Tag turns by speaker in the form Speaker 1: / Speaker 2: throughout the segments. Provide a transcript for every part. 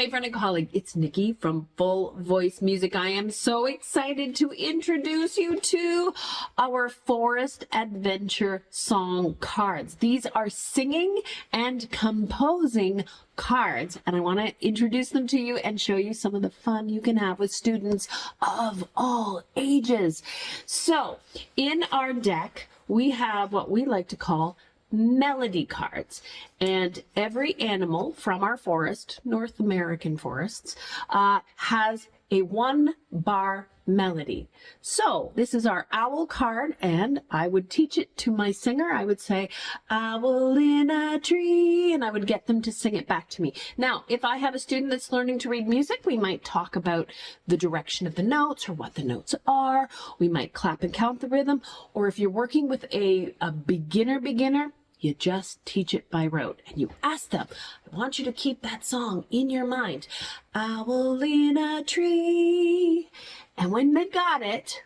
Speaker 1: Hey, friend and colleague, it's Nikki from Full Voice Music. I am so excited to introduce you to our Forest Adventure Song cards. These are singing and composing cards, and I want to introduce them to you and show you some of the fun you can have with students of all ages. So, in our deck, we have what we like to call melody cards, and every animal from our forest, North American forests, has a 1-bar melody. So this is our owl card, and I would teach it to my singer. I would say, owl in a tree, and I would get them to sing it back to me. Now, if I have a student that's learning to read music, we might talk about the direction of the notes or what the notes are. We might clap and count the rhythm. Or if you're working with a beginner, you just teach it by rote, and you ask them, I want you to keep that song in your mind. Owl in a tree. And when they got it,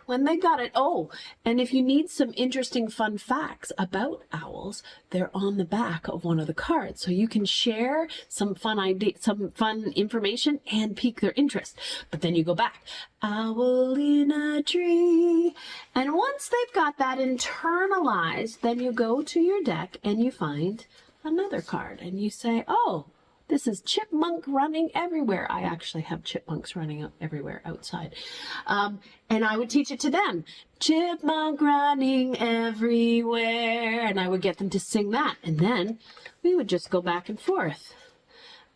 Speaker 1: oh, and if you need some interesting fun facts about owls, they're on the back of one of the cards. So you can share some fun information and pique their interest. But then you go back, owl in a tree. And once they've got that internalized, then you go to your deck and you find another card and you say, oh, this is chipmunk running everywhere. I actually have chipmunks running everywhere outside. And I would teach it to them. Chipmunk running everywhere. And I would get them to sing that. And then we would just go back and forth.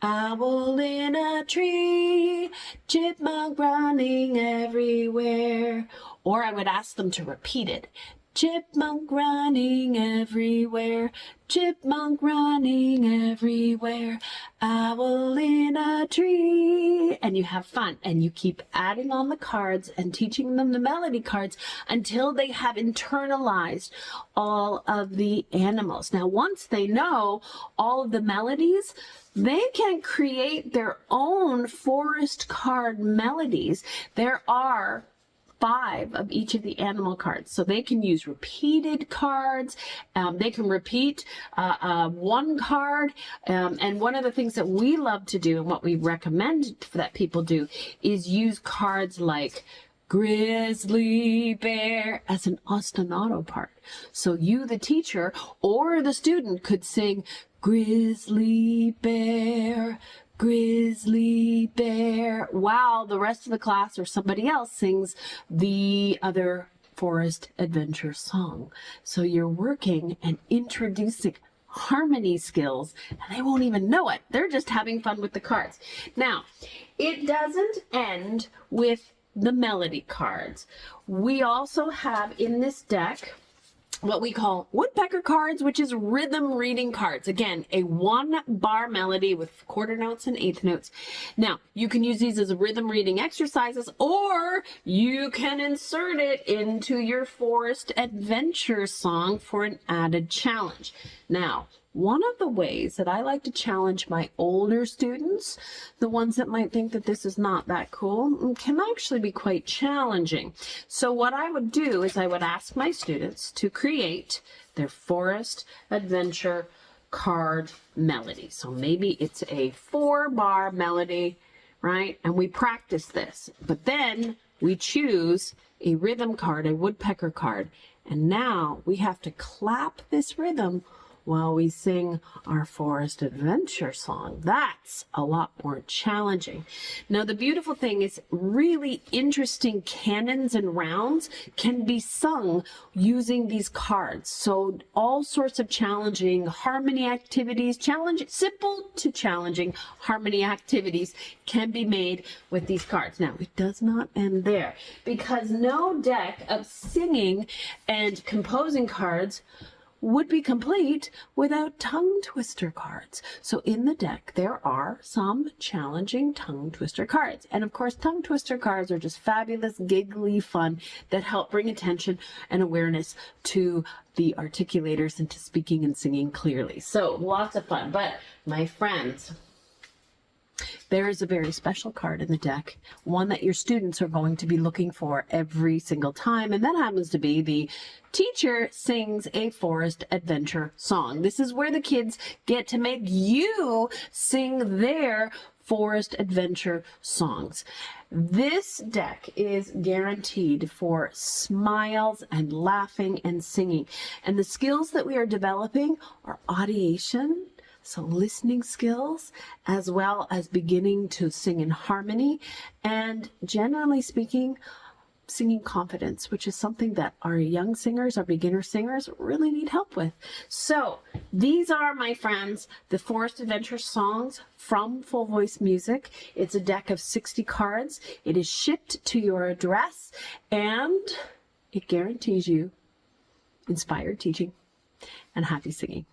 Speaker 1: Owl in a tree, chipmunk running everywhere. Or I would ask them to repeat it. Chipmunk running everywhere, chipmunk running everywhere, owl in a tree. And you have fun, and you keep adding on the cards and teaching them the melody cards until they have internalized all of the animals. Now, once they know all of the melodies, they can create their own forest card melodies. There are 5 of each of the animal cards. So they can use repeated cards. They can repeat one card. And one of the things that we love to do and what we recommend that people do is use cards like grizzly bear as an ostinato part. So you, the teacher, or the student could sing grizzly bear, grizzly bear, while the rest of the class or somebody else sings the other forest adventure song. So you're working and introducing harmony skills, and they won't even know it. They're just having fun with the cards. Now, it doesn't end with the melody cards. We also have in this deck what we call woodpecker cards, which is rhythm reading cards. Again, a 1-bar melody with quarter notes and eighth notes. Now, you can use these as rhythm reading exercises, or you can insert it into your forest adventure song for an added challenge. Now, one of the ways that I like to challenge my older students, the ones that might think that this is not that cool, can actually be quite challenging. So what I would do is I would ask my students to create their forest adventure card melody. So maybe it's a 4-bar melody, right? And we practice this. But then we choose a rhythm card, a woodpecker card. And now we have to clap this rhythm while we sing our forest adventure song. That's a lot more challenging. Now, the beautiful thing is really interesting canons and rounds can be sung using these cards. So all sorts of challenging harmony activities, simple to challenging harmony activities can be made with these cards. Now, it does not end there, because no deck of singing and composing cards would be complete without tongue twister cards. So in the deck, there are some challenging tongue twister cards. And of course, tongue twister cards are just fabulous, giggly fun that help bring attention and awareness to the articulators into speaking and singing clearly. So lots of fun. But my friends, there is a very special card in the deck, one that your students are going to be looking for every single time, and that happens to be the teacher sings a forest adventure song. This is where the kids get to make you sing their Forest Adventure Songs. This deck is guaranteed for smiles and laughing and singing. And the skills that we are developing are audiation, so listening skills, as well as beginning to sing in harmony, and generally speaking, singing confidence, which is something that our young singers, our beginner singers really need help with. So these are, my friends, the Forest Adventure Songs from Full Voice Music. It's a deck of 60 cards. It is shipped to your address, and it guarantees you inspired teaching and happy singing.